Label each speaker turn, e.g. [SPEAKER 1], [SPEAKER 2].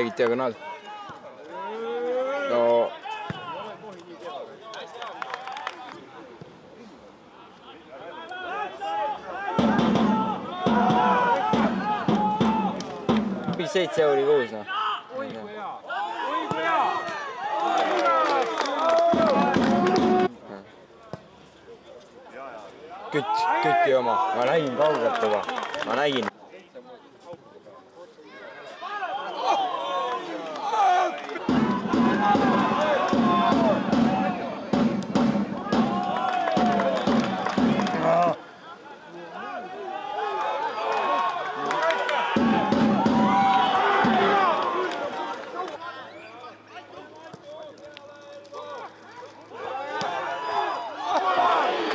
[SPEAKER 1] tegid diagonaal. No. Mingi 7 oli kuus, noh. Kütti oma. Ma nägin kaugelt juba. Ma nägin.